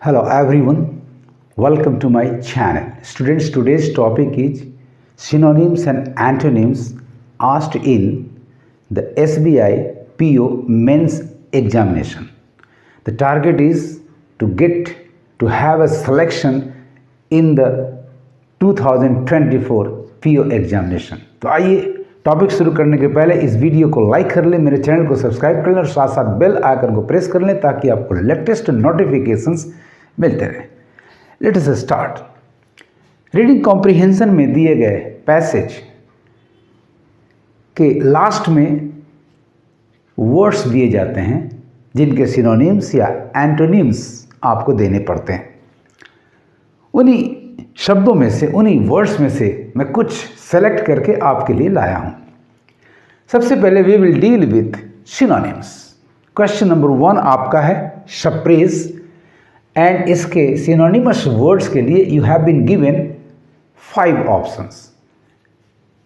Hello everyone, welcome to my channel. Students, today's topic is synonyms and antonyms asked in the SBI PO Men's Examination. The target is to have a selection in the 2024 PO Examination. तो आइए topic शुरू करने के पहले इस video को like कर लें, मेरे चैनल को सब्सक्राइब कर लें और साथ साथ बेल आइकन को प्रेस कर लें ताकि आपको लेटेस्ट नोटिफिकेशंस मिलते रहें। Let us start. Reading comprehension में दिए गए पैसेज के लास्ट में वर्ड्स दिए जाते हैं जिनके सिनोनिम्स या एंटोनिम्स आपको देने पड़ते हैं। उन्हीं शब्दों में से, उन्हीं वर्ड्स में से मैं कुछ सेलेक्ट करके आपके लिए लाया हूं। सबसे पहले we will deal with synonyms. Question number 1 आपका है शप्रेज, एंड इसके सिनोनिमस वर्ड्स के लिए you have been given 5 options.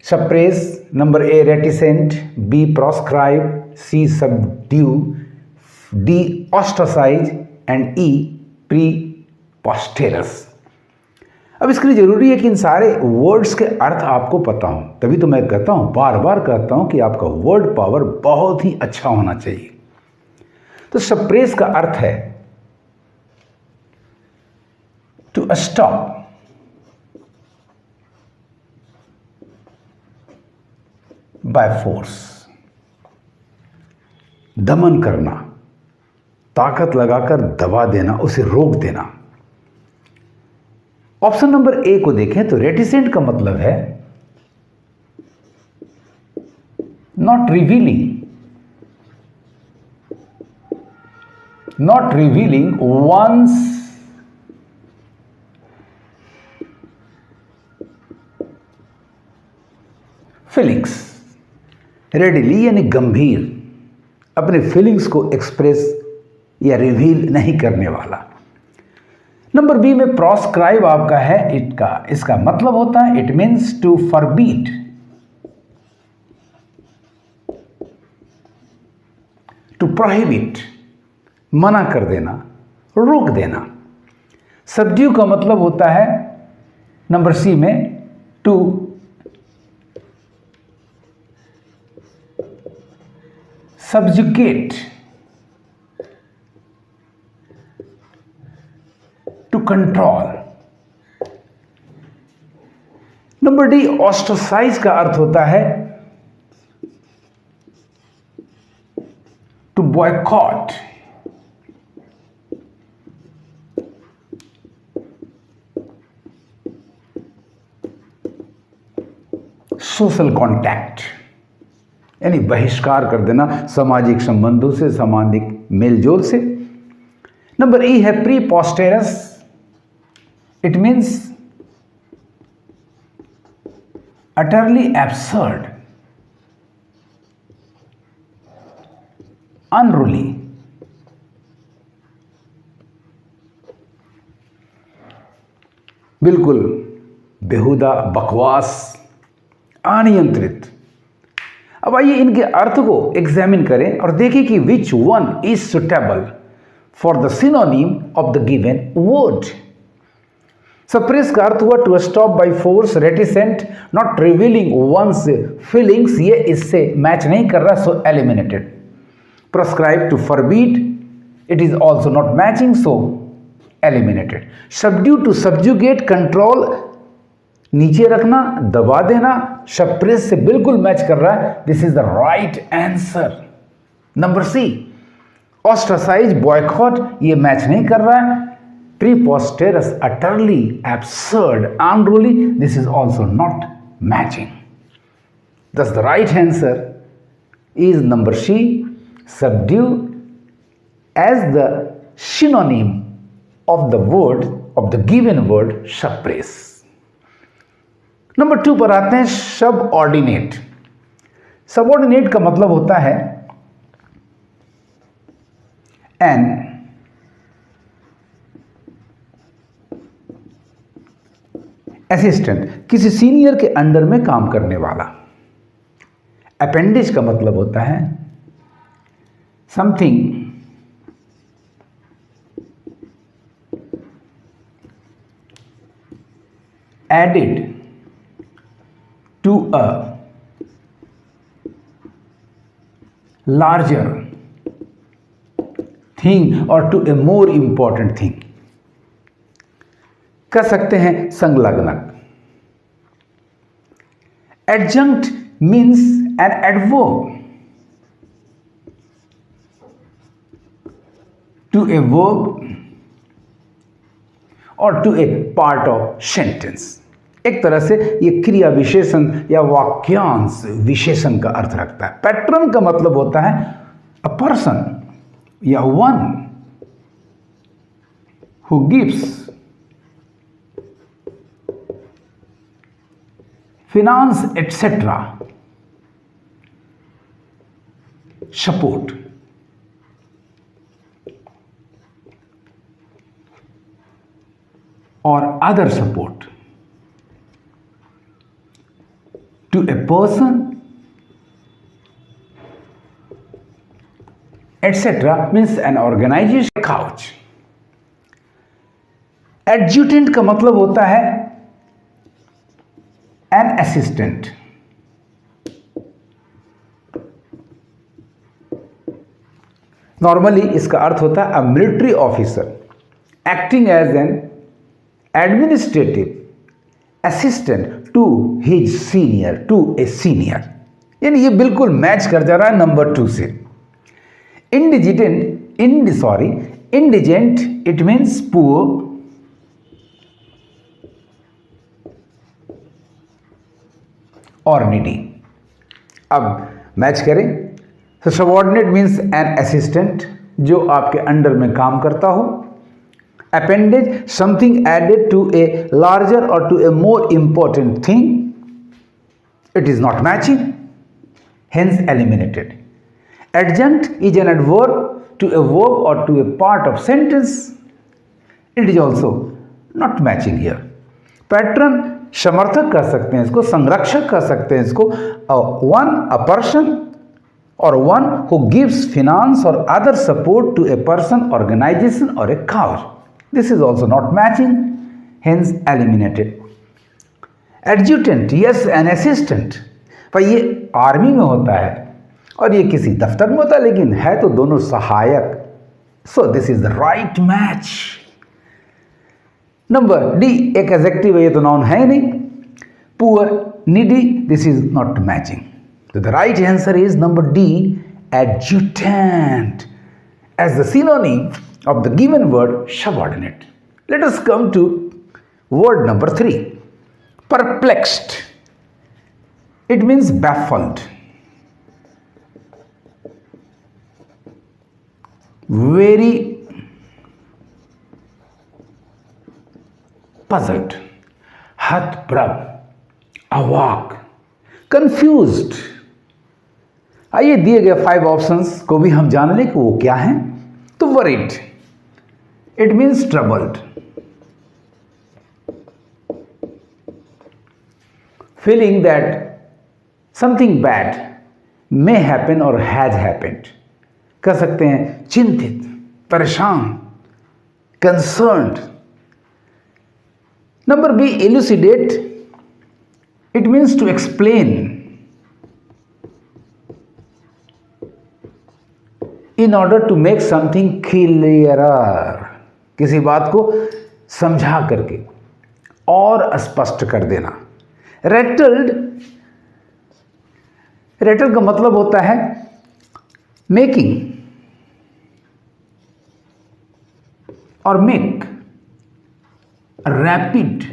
Suppress, number A reticent, B proscribe, C subdue, D ostracise and E preposterous. अब इसके लिए जरूरी है कि इन सारे वर्ड्स के अर्थ आपको पता हो, तभी तो मैं कहता हूं, बार बार कहता हूं कि आपका वर्ड पावर बहुत ही अच्छा होना चाहिए। तो सप्रेस का अर्थ है टू स्टॉप, बाय फोर्स, दमन करना, ताकत लगाकर दबा देना, उसे रोक देना। ऑप्शन नंबर ए को देखें तो रेटिसेंट का मतलब है not revealing one's feelings, readily यानी गंभीर, अपने फीलिंग्स को एक्सप्रेस या रिवील नहीं करने वाला। नंबर बी में प्रोस्क्राइब आपका है, इसका मतलब होता है it means to forbid, to prohibit, मना कर देना, रोक देना। सबड्यू का मतलब होता है नंबर सी में to subjugate, to control. Number D ostracise का अर्थ होता है टू बॉयकॉट, सोशल कॉन्टैक्ट यानी बहिष्कार कर देना सामाजिक संबंधों से, सामाजिक मेलजोल से। नंबर ई है preposterous, it means utterly absurd, unruly, बिल्कुल बेहुदा, बकवास, अनियंत्रित। अब आइए इनके अर्थ को एग्जामिन करें और देखें कि which one is suitable for the synonym of the given word. Suppress का अर्थ हुआ to stop by force, reticent, not revealing one's feelings, ये इससे मैच नहीं कर रहा, so eliminated. Proscribe to forbid, it is also not matching, so eliminated. Subdue to subjugate, control, नीचे रखना, दबा देना, सप्रेस से बिल्कुल मैच कर रहा है, this is the right answer. Number C ostracize, boycott, ये मैच नहीं कर रहा है। Preposterous, utterly absurd, unruly, this is also not matching. Thus the right answer is number C, subdue, as the synonym of the word, of the given word suppress. Number 2 पर आते हैं subordinate. Subordinate का मतलब होता है an assistant, किसी senior के under में काम करने वाला। अपेंडिज का मतलब होता है something added to a larger thing or to a more important thing. कह सकते हैं संलग्नक. Adjunct means an adverb to a verb or to a part of sentence. एक तरह से ये क्रिया विशेषण या वाक्यांश विशेषण का अर्थ रखता है. पैट्रन का मतलब होता है अ पर्सन या one who gives finance etc. support or other support to a person etc. means an organization. couch. Adjutant का मतलब होता है an assistant. नॉर्मली इसका अर्थ होता है a military officer acting as an administrative assistant to his senior, to a senior. यानी ये बिल्कुल मैच कर जा रहा है नंबर 2 से. इंडिजेंट इट मीन्स पुअर, और नीडी. अब मैच करें तो सबऑर्डिनेट मीन्स एन असिस्टेंट जो आपके अंडर में काम करता हो. Appendage something added to a larger or to a more important thing. It is not matching, hence eliminated. Adjunct is an adverb to a verb or to a part of sentence. It is also not matching here. Patron समर्थक कह सकते हैं इसको, संरक्षक कह सकते हैं इसको. One a person or one who gives finance or other support to a person, organisation or a cause. This is also not matching, hence eliminated. Adjutant is an assistant, पर ये आर्मी में होता है और ये किसी दफ्तर में होता है, लेकिन है तो दोनों सहायक. So this is the right match. Number D एक एडजेक्टिव है, ये तो नाउन है नहीं. Poor, needy, this is not matching. तो the right answer is number D, adjutant, as the synonym of the given word subordinate. Let us come to word number 3, perplexed. It means baffled, very puzzled, हतप्रभ, अवाक, confused. आइए दिए गए 5 options को भी हम जान लें कि वो क्या हैं. तो worried, it means troubled, feeling that something bad may happen or has happened. कह सकते हैं चिंतित, परेशान, concerned. Number B, elucidate. It means to explain in order to make something clearer. किसी बात को समझा करके और स्पष्ट कर देना. Rattled, rattle का मतलब होता है making और make rapid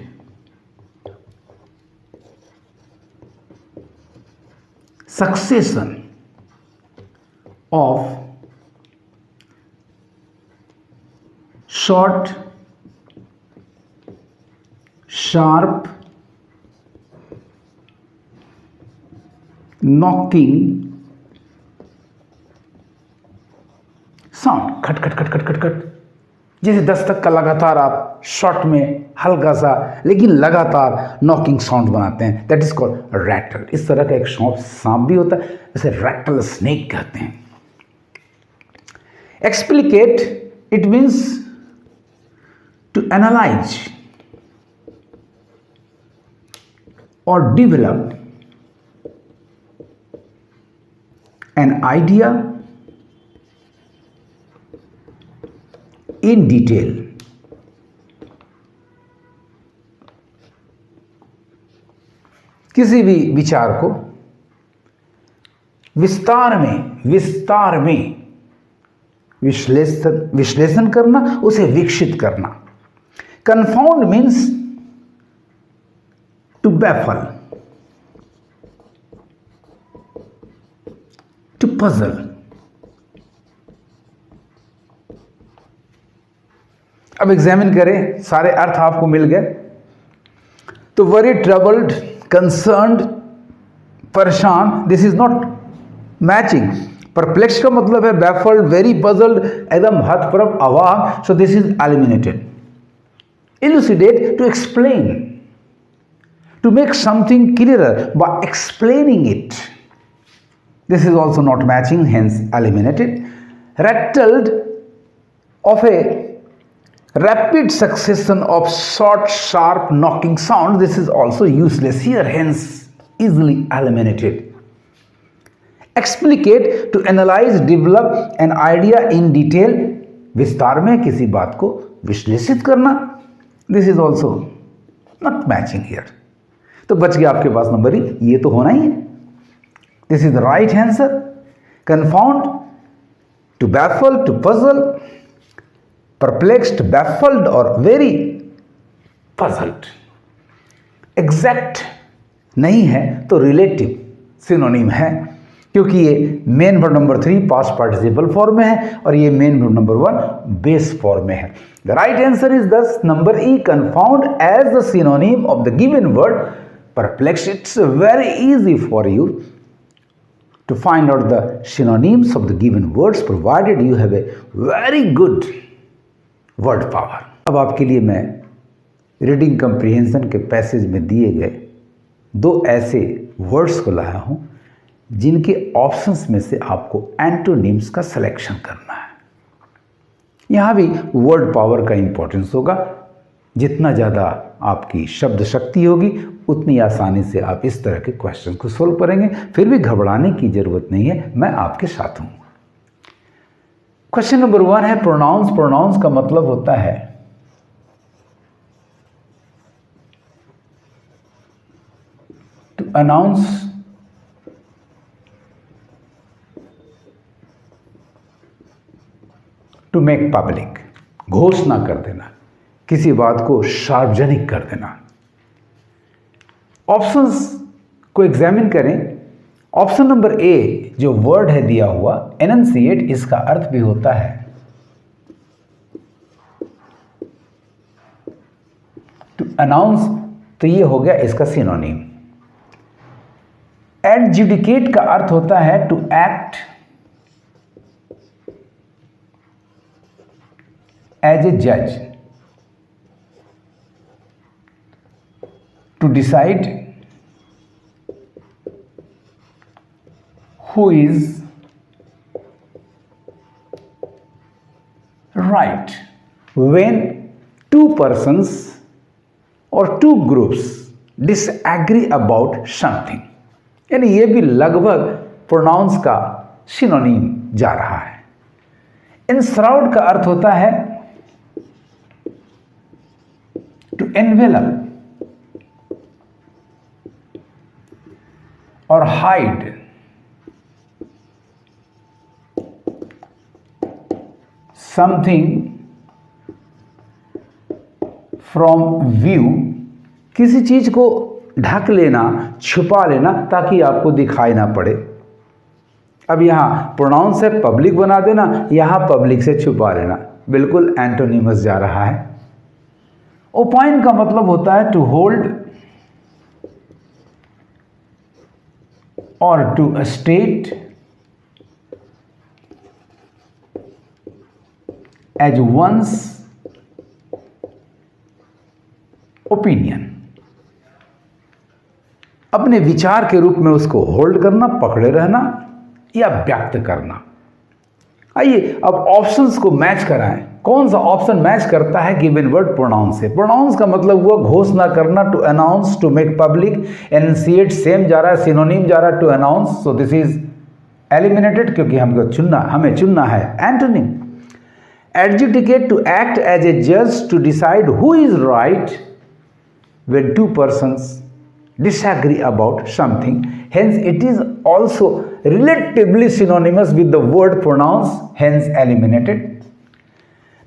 succession of short, sharp, knocking sound. खट खट खट खट खट खट, जैसे दस्तक का लगातार आप शॉर्ट में हल्का सा लेकिन लगातार नॉकिंग साउंड बनाते हैं. That is called rattle. इस तरह का एक सांप भी होता है, जैसे रैटल स्नेक कहते हैं. Explicate, it means to analyse or developed an idea in detail. किसी भी विचार को विस्तार में विश्लेषण करना, उसे विकसित करना। Confound means to baffle, to puzzle. अब एग्जामिन करें, सारे अर्थ आपको मिल गए। तो वरी, ट्रबल्ड, कंसर्न्ड, परेशान, this is not matching. Perplex का मतलब है बैफल्ड, वेरी पजल्ड, एकदम हतप्रभ, अवाक, so this is eliminated. Elucidate, to explain, to make something clearer by explaining it, this is also not matching, hence eliminated. Rattled, of a rapid succession of short, sharp knocking sounds, this is also useless here, hence easily eliminated. Explicate, to analyze, develop an idea in detail, विस्तार में किसी बात को विश्लेषित करना, this is also not matching here. तो बच गया आपके पास नंबर ई, ये तो होना ही है। This is the right answer. Confound, to baffle, to puzzle, perplexed, baffled or very puzzled। Exact नहीं है तो रिलेटिव सिनोनिम है, क्योंकि ये main verb number 3 past participle form में है और ये main verb number 1 base form में है। The right answer is thus number E, confound as the synonym of the given word perplex. It's very easy for you to find out the synonyms of the given words provided you have a very good word power। अब आपके लिए मैं reading comprehension के passage में दिए गए 2 ऐसे words को लाया हूं जिनके ऑप्शंस में से आपको एंटोनिम्स का सिलेक्शन करना है। यहां भी वर्ड पावर का इंपॉर्टेंस होगा। जितना ज़्यादा आपकी शब्द शक्ति होगी उतनी आसानी से आप इस तरह के क्वेश्चन को सोल्व करेंगे। फिर भी घबराने की जरूरत नहीं है, मैं आपके साथ हूं। क्वेश्चन नंबर 1 है प्रोनाउंस। प्रोनाउंस का मतलब होता है to announce, to make public, घोषणा कर देना, किसी बात को सार्वजनिक कर देना। ऑप्शंस को एग्जामिन करें। ऑप्शन नंबर ए जो वर्ड है दिया हुआ एनंसिएट, इसका अर्थ भी होता है टू अनाउंस, तो ये हो गया इसका सिनोनिम। एडजुडिकेट का अर्थ होता है टू एक्ट एज ए जज, to decide who is right when 2 persons or 2 groups disagree about something। यानी ये भी लगभग प्रोनाउंस का सिनोनिम जा रहा है। इंश्राउड का अर्थ होता है टू एनवेलप और हाइड, समथिंग फ्रॉम व्यू, किसी चीज को ढक लेना, छुपा लेना ताकि आपको दिखाई ना पड़े। अब यहां प्रोनाउंस से पब्लिक बना देना, यहां पब्लिक से छुपा लेना, बिल्कुल एंटोनिमस जा रहा है। ओपाइन का मतलब होता है to hold or to state as one's opinion, अपने विचार के रूप में उसको होल्ड करना, पकड़े रहना या व्यक्त करना। आइए अब ऑप्शंस को मैच कराएं। कौन सा ऑप्शन मैच करता है गिवन वर्ड प्रोनाउंस से? प्रोनाउंस का मतलब हुआ घोषणा करना, to announce, to make public, enunciate same जा रहा है, सिनोनिम जा रहा है to announce, so this is eliminated क्योंकि हमें चुनना है antonym. Adjudicate, to act as a जज, to decide who is right when two persons disagree about something, hence it is also relatively synonymous with the word pronouns, hence eliminated.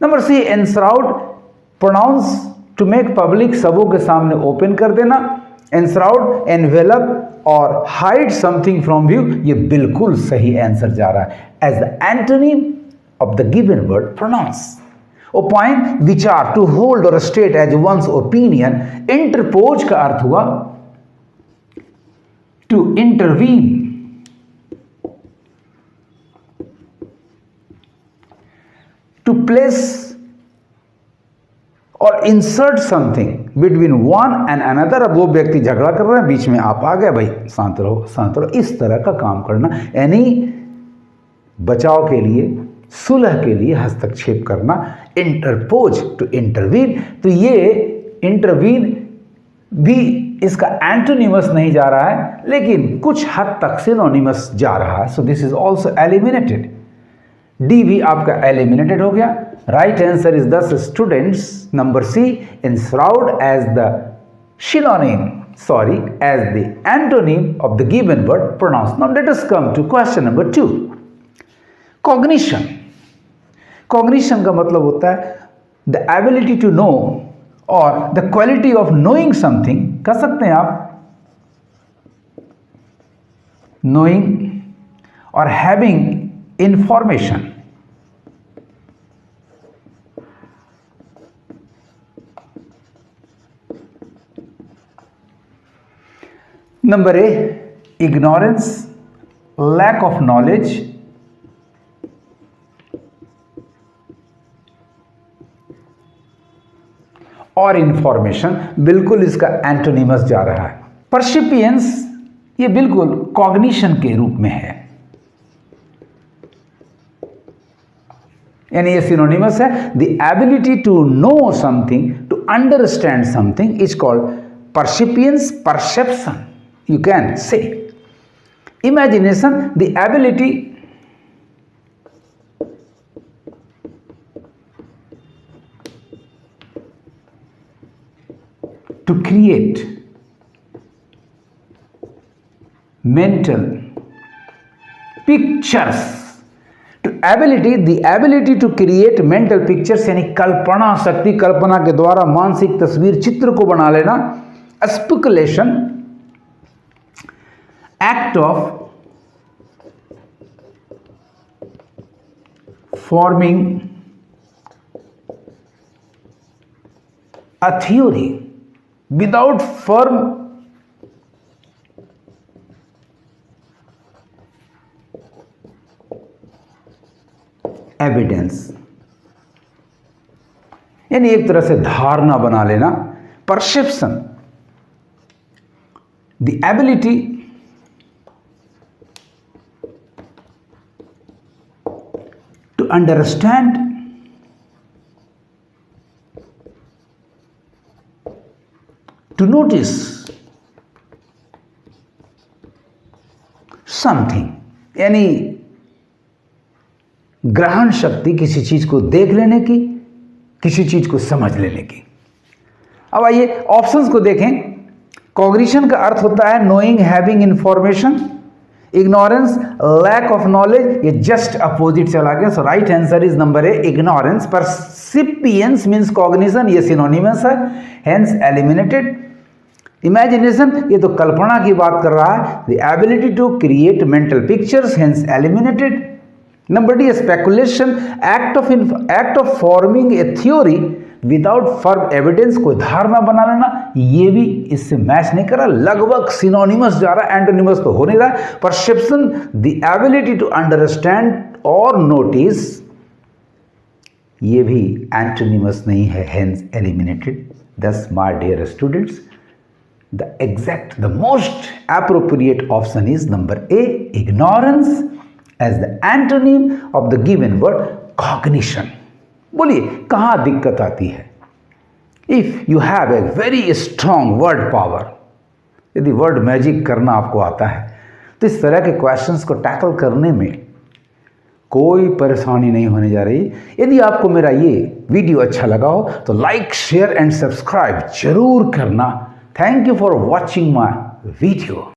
Number C, enshroud, pronounce to make public, सबों के सामने open कर देना, enshroud, envelop और hide something from view, ये बिल्कुल सही answer जा रहा है as the antonym of the given word pronounce. Opine, विचार, to hold or state as one's opinion. Interpose का अर्थ हुआ to intervene, to place or insert something between one and another. अब वो व्यक्ति झगड़ा कर रहे हैं, बीच में आप आ गए, भाई शांत रहो शांत रहो, इस तरह का काम करना, यानी बचाव के लिए, सुलह के लिए हस्तक्षेप करना। इंटरपोज, टू इंटरवीन, तो ये इंटरवीन भी इसका एंटोनिमस नहीं जा रहा है, लेकिन कुछ हद तक सिनोनिमस जा रहा है, so this is also eliminated. D भी आपका एलिमिनेटेड हो गया। Right answer is thus students number C, enshroud as the synonym, as the antonym of the given word pronounced. Now let us come to question number 2. Cognition. Cognition का मतलब होता है the ability to know or the quality of knowing something, कह सकते हैं आप knowing or having information. Number A, ignorance, lack of knowledge, or information, बिल्कुल इसका एंटोनिमस जा रहा है। परसिपियंस, ये बिल्कुल कॉग्निशन के रूप में है, यानी ये सिनोनिमस है। The ability to know something, to understand something is called percipience, perception you can say. Imagination, the ability to create mental pictures, the ability to create mental pictures, यानी कल्पना शक्ति, कल्पना के द्वारा मानसिक तस्वीर, चित्र को बना लेना। Speculation, act of forming a theory without firm evidence, यानी एक तरह से धारणा बना लेना। Perception, the ability to understand to notice something, यानी ग्रहण शक्ति, किसी चीज को देख लेने की, किसी चीज को समझ लेने की। अब आइए ऑप्शंस को देखें। कॉग्निशन का अर्थ होता है knowing, having information. Ignorance, lack of knowledge, ये जस्ट अपोजिट चला गया। So right answer is number A, ignorance. Percipience means cognition, ये सिनोनिमस है, हेंस एलिमिनेटेड। इमेजिनेशन, ये तो कल्पना की बात कर रहा है। The ability to create mental pictures, hence eliminated. Number D, speculation, act of forming a theory without firm evidence, कोई धारणा बना लेना, ये भी इससे मैच नहीं कर रहा, लगभग सिनोनिमस जा रहा है, एंटोनिमस तो हो नहीं रहा। Perception, the ability to understand or notice, ये भी एंटोनिमस नहीं है, hence eliminated. Thus, my dear students, the most appropriate option is number A, ignorance, as the antonym of the given word cognition. बोलिए कहाँ दिक्कत आती है? If you have a very strong word power, यदि word magic करना आपको आता है, तो इस तरह के क्वेश्चंस को टैकल करने में कोई परेशानी नहीं होने जा रही। यदि आपको मेरा ये वीडियो अच्छा लगा हो तो लाइक, शेयर एंड सब्सक्राइब जरूर करना। Thank you for watching my video.